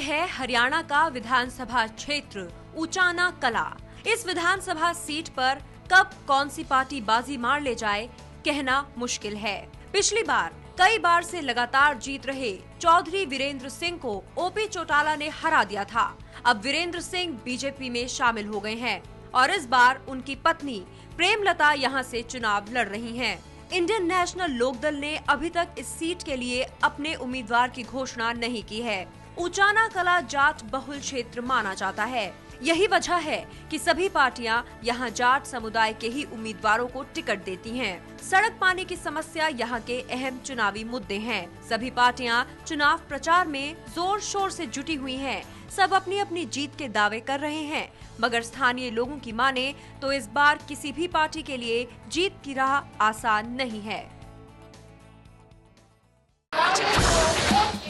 है हरियाणा का विधानसभा क्षेत्र उचाना कला। इस विधानसभा सीट पर कब कौन सी पार्टी बाजी मार ले जाए कहना मुश्किल है। पिछली बार कई बार से लगातार जीत रहे चौधरी वीरेंद्र सिंह को ओपी चौटाला ने हरा दिया था। अब वीरेंद्र सिंह बीजेपी में शामिल हो गए हैं और इस बार उनकी पत्नी प्रेमलता यहां से चुनाव लड़ रही हैं। इंडियन नेशनल लोकदल ने अभी तक इस सीट के लिए अपने उम्मीदवार की घोषणा नहीं की है। उचाना कला जाट बहुल क्षेत्र माना जाता है। यही वजह है कि सभी पार्टियां यहां जाट समुदाय के ही उम्मीदवारों को टिकट देती हैं। सड़क पानी की समस्या यहां के अहम चुनावी मुद्दे हैं। सभी पार्टियां चुनाव प्रचार में जोर शोर से जुटी हुई हैं। सब अपनी अपनी जीत के दावे कर रहे हैं, मगर स्थानीय लोगों की माने तो इस बार किसी भी पार्टी के लिए जीत की राह आसान नहीं है।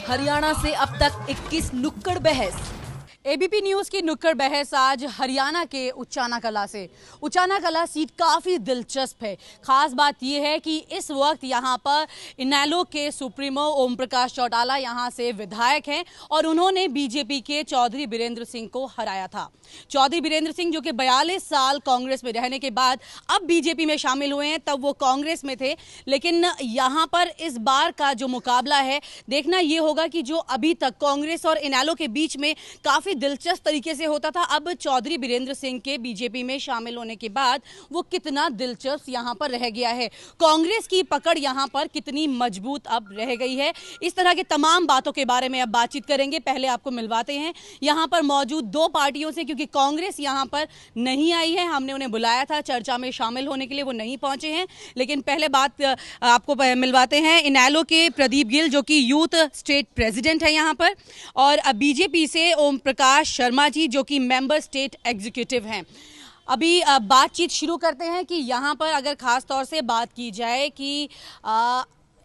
हरियाणा से अब तक 21 नुक्कड़ बहस। एबीपी न्यूज की नुक्कड़ बहस आज हरियाणा के उचाना कला से। उचाना कला सीट काफ़ी दिलचस्प है। खास बात यह है कि इस वक्त यहाँ पर इनेलो के सुप्रीमो ओम प्रकाश चौटाला यहाँ से विधायक हैं और उन्होंने बीजेपी के चौधरी वीरेंद्र सिंह को हराया था। चौधरी वीरेंद्र सिंह जो कि 42 साल कांग्रेस में रहने के बाद अब बीजेपी में शामिल हुए हैं, तब वो कांग्रेस में थे। लेकिन यहाँ पर इस बार का जो मुकाबला है, देखना ये होगा कि जो अभी तक कांग्रेस और इनेलो के बीच में काफ़ी दिलचस्प तरीके से होता था, अब चौधरी वीरेंद्र सिंह के बीजेपी में शामिल होने के बाद वो कितना दिलचस्प यहाँ पर रह गया है। कांग्रेस की पकड़ यहाँ पर कितनी मजबूत अब रह गई है। इस तरह के तमाम बातों के बारे में अब बातचीत करेंगे। पहले आपको मिलवाते हैं यहाँ पर मौजूद दो पार्टियों से, क्योंकि कांग्रेस यहाँ पर नहीं आई है। हमने उन्हें बुलाया था चर्चा में शामिल होने के लिए, वो नहीं पहुंचे हैं। लेकिन पहले बात आपको मिलवाते हैं इनेलो के प्रदीप गिल, जो कि यूथ स्टेट प्रेसिडेंट है यहाँ पर, और बीजेपी से ओम प्रकाश शर्मा जी, जो कि मेंबर स्टेट एग्जीक्यूटिव हैं। अभी बातचीत शुरू करते हैं कि यहाँ पर अगर खास तौर से बात की जाए कि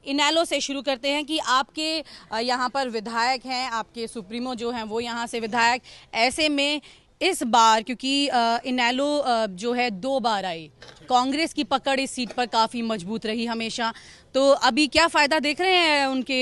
इनेलो से शुरू करते हैं कि आपके यहाँ पर विधायक हैं, आपके सुप्रीमो जो हैं वो यहाँ से विधायक, ऐसे में इस बार क्योंकि इनेलो जो है 2 बार आई, कांग्रेस की पकड़ इस सीट पर काफ़ी मजबूत रही हमेशा, तो अभी क्या फ़ायदा देख रहे हैं उनके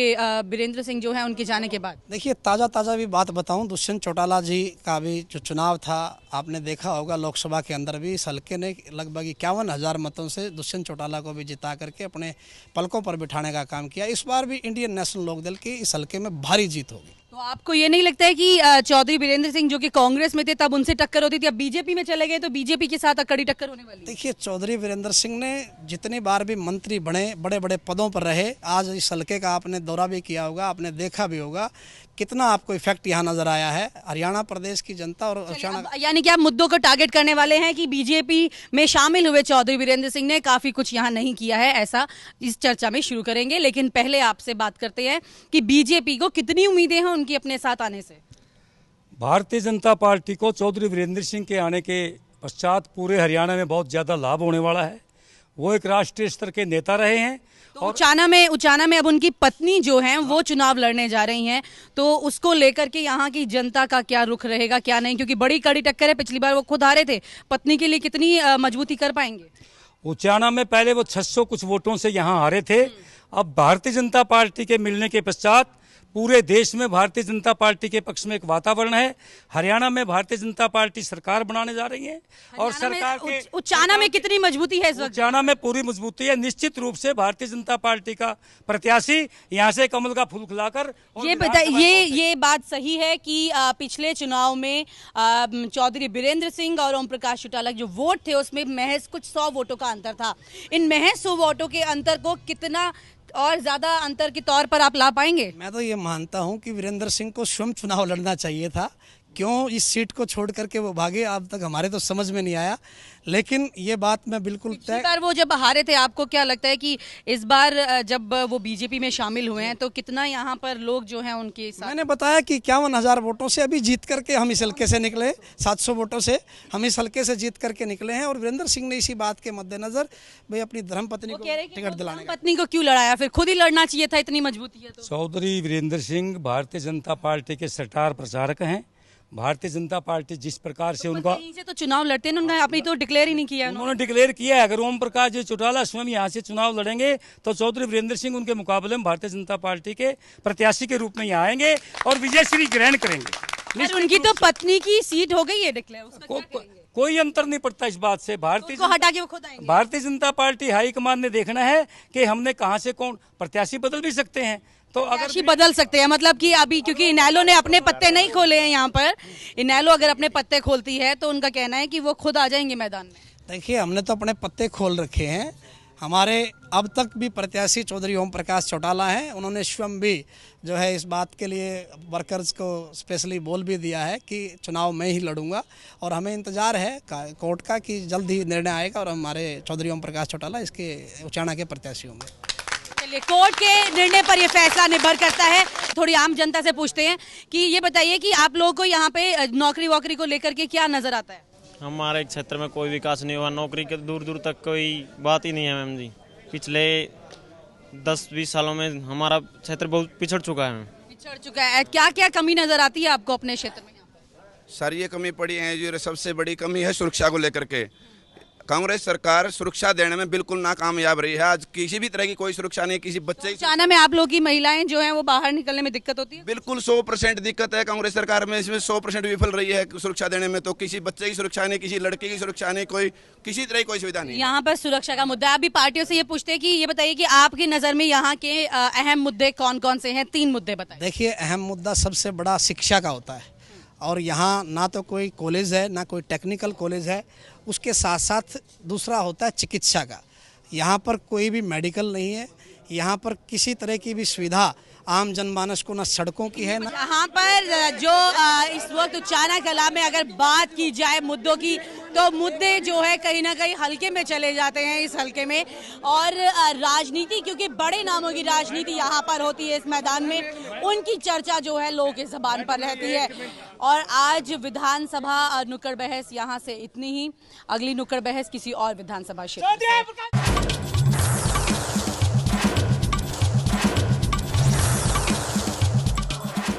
वीरेंद्र सिंह जो है उनके जाने के बाद? देखिए, ताज़ा भी बात बताऊं, दुष्यंत चौटाला जी का भी जो चुनाव था आपने देखा होगा, लोकसभा के अंदर भी इस हल्के ने लगभग 51,000 मतों से दुष्यंत चौटाला को भी जिता करके अपने पलकों पर बिठाने का काम किया। इस बार भी इंडियन नेशनल लोकदल की इस हल्के में भारी जीत होगी। तो आपको ये नहीं लगता है कि चौधरी वीरेंद्र सिंह जो कि कांग्रेस में थे तब उनसे टक्कर होती थी, अब बीजेपी में चले गए तो बीजेपी के साथ कड़ी टक्कर होने वाली है? देखिए, चौधरी वीरेंद्र सिंह ने जितनी बार भी मंत्री बने, बड़े बड़े पदों पर रहे, आज इस हल्के का आपने दौरा भी किया होगा, आपने देखा भी होगा कितना आपको इफेक्ट यहाँ नजर आया है। हरियाणा प्रदेश की जनता और यानी कि आप मुद्दों को टारगेट करने वाले हैं कि बीजेपी में शामिल हुए चौधरी वीरेंद्र सिंह ने काफी कुछ यहाँ नहीं किया है, ऐसा इस चर्चा में शुरू करेंगे। लेकिन पहले आपसे बात करते हैं कि बीजेपी को कितनी उम्मीदें हैं उनकी अपने साथ आने से? भारतीय जनता पार्टी को चौधरी वीरेंद्र सिंह के आने के पश्चात पूरे हरियाणा में बहुत ज़्यादा लाभ होने वाला है। वो एक राष्ट्रीय स्तर के नेता रहे हैं। तो उचाना में अब उनकी पत्नी जो हैं वो चुनाव लड़ने जा रही हैं, तो उसको लेकर के यहाँ की जनता का क्या रुख रहेगा, क्या नहीं? क्योंकि बड़ी कड़ी टक्कर है, पिछली बार वो खुद हारे थे। पत्नी के लिए कितनी मजबूती कर पाएंगे? उचाना में पहले वो 600 कुछ वोटों से यहाँ हारे थे। अब भारतीय जनता पार्टी के मिलने के पश्चात पूरे देश में भारतीय जनता पार्टी के पक्ष में एक वातावरण है। हरियाणा में भारतीय जनता पार्टी सरकार बनाने जा रही है और सरकार के उचाना में कितनी मजबूती है इस वक्त? उचाना में पूरी मजबूती है। निश्चित रूप से भारतीय जनता पार्टी का प्रत्याशी यहाँ से कमल का फूल खिलाकर ये बात सही है कि पिछले चुनाव में चौधरी वीरेंद्र सिंह और ओम प्रकाश चौटाला जो वोट थे उसमें महज कुछ 100 वोटों का अंतर था। इन महज 100 वोटों के अंतर को कितना और ज्यादा अंतर के तौर पर आप ला पाएंगे? मैं तो ये मानता हूं कि वीरेंद्र सिंह को स्वयं चुनाव लड़ना चाहिए था। क्यों इस सीट को छोड़ करके वो भागे, अब तक हमारे तो समझ में नहीं आया। लेकिन ये बात मैं बिल्कुल पिछली बार वो जब हारे थे, आपको क्या लगता है कि इस बार जब वो बीजेपी में शामिल हुए हैं तो कितना यहाँ पर लोग जो हैं उनके साथ? मैंने बताया कि 51,000 वोटों से अभी जीत करके हम इस हल्के से निकले, 700 वोटों से हम इस हल्के से जीत करके निकले हैं। और वीरेंद्र सिंह ने इसी बात के मद्देनजर भाई अपनी धर्मपत्नी को टिकट दिलाने, पत्नी को क्यों लड़ाया? फिर खुद ही लड़ना चाहिए था, इतनी मजबूती है तो। चौधरी वीरेंद्र सिंह भारतीय जनता पार्टी के स्टार प्रचारक हैं। भारतीय जनता पार्टी जिस प्रकार से उनका कहीं से तो चुनाव लड़ते हैं, उन्होंने अभी तो डिक्लेयर ही नहीं किया उन्होंने डिक्लेयर किया है। अगर ओम प्रकाश जी चौटाला स्वयं यहाँ से चुनाव लड़ेंगे तो चौधरी वीरेंद्र सिंह उनके मुकाबले में भारतीय जनता पार्टी के प्रत्याशी के रूप में यहाँ आएंगे और विजयश्री ग्रहण करेंगे। और उनकी तो पत्नी की सीट हो गई है डिक्लेयर, उसका क्या करेंगे? कोई अंतर नहीं पड़ता इस बात से। उसको हटा के वो खुद आएंगे। भारतीय जनता पार्टी हाईकमान ने देखना है कि हमने कहां से कौन प्रत्याशी बदल भी सकते हैं, तो अगर बदल सकते हैं मतलब कि अभी क्योंकि इनेलो ने अपने पत्ते नहीं खोले हैं यहाँ पर, इनेलो अगर अपने पत्ते खोलती है तो उनका कहना है कि वो खुद आ जाएंगे मैदान में। देखिए, हमने तो अपने पत्ते खोल रखे हैं। हमारे अब तक भी प्रत्याशी चौधरी ओम प्रकाश चौटाला हैं। उन्होंने स्वयं भी जो है इस बात के लिए वर्कर्स को स्पेशली बोल भी दिया है कि चुनाव मैं ही लड़ूंगा, और हमें इंतजार है कोर्ट का कि जल्द ही निर्णय आएगा और हमारे चौधरी ओम प्रकाश चौटाला इसके उचाना के प्रत्याशी होंगे। चलिए, कोर्ट के निर्णय पर यह फैसला निर्भर करता है। थोड़ी आम जनता से पूछते हैं कि ये बताइए कि आप लोगों को यहाँ पे नौकरी वोकरी को लेकर के क्या नजर आता है? हमारे क्षेत्र में कोई विकास नहीं हुआ, नौकरी के दूर दूर तक कोई बात ही नहीं है मैम जी। पिछले 10-20 सालों में हमारा क्षेत्र बहुत पिछड़ चुका है। क्या क्या कमी नजर आती है आपको अपने क्षेत्र में? सर, ये कमी पड़ी है जो सबसे बड़ी कमी है सुरक्षा को लेकर के। कांग्रेस सरकार सुरक्षा देने में बिल्कुल नाकामयाब रही है। आज किसी भी तरह की कोई सुरक्षा नहीं, किसी बच्चे चाना में आप लोग की महिलाएं जो हैं वो बाहर निकलने में दिक्कत होती है? बिल्कुल 100% दिक्कत है कांग्रेस सरकार में। इसमें 100% विफल रही है सुरक्षा देने में। तो किसी बच्चे की सुरक्षा नहीं, किसी लड़के की सुरक्षा नहीं, कोई किसी तरह की कोई सुविधा नहीं। यहाँ पर सुरक्षा का मुद्दा। अभी पार्टियों से ये पूछते हैं कि ये बताइए कि आपकी नजर में यहाँ के अहम मुद्दे कौन कौन से हैं? 3 मुद्दे बताइए। देखिए, अहम मुद्दा सबसे बड़ा शिक्षा का होता है, और यहाँ ना तो कोई कॉलेज है ना कोई टेक्निकल कॉलेज है। उसके साथ साथ दूसरा होता है चिकित्सा का। यहाँ पर कोई भी मेडिकल नहीं है, यहाँ पर किसी तरह की भी सुविधा आम जनमानस को ना सड़कों की है ना। यहाँ पर जो इस वक्त उचाना कला में अगर बात की जाए मुद्दों की, तो मुद्दे जो है कहीं ना कहीं हल्के में चले जाते हैं इस हल्के में, और राजनीति, क्योंकि बड़े नामों की राजनीति यहाँ पर होती है इस मैदान में, उनकी चर्चा जो है लोगों की ज़बान पर रहती है। और आज विधानसभा नुक्कड़ बहस यहाँ से इतनी ही। अगली नुक्कड़ बहस किसी और विधानसभा क्षेत्र।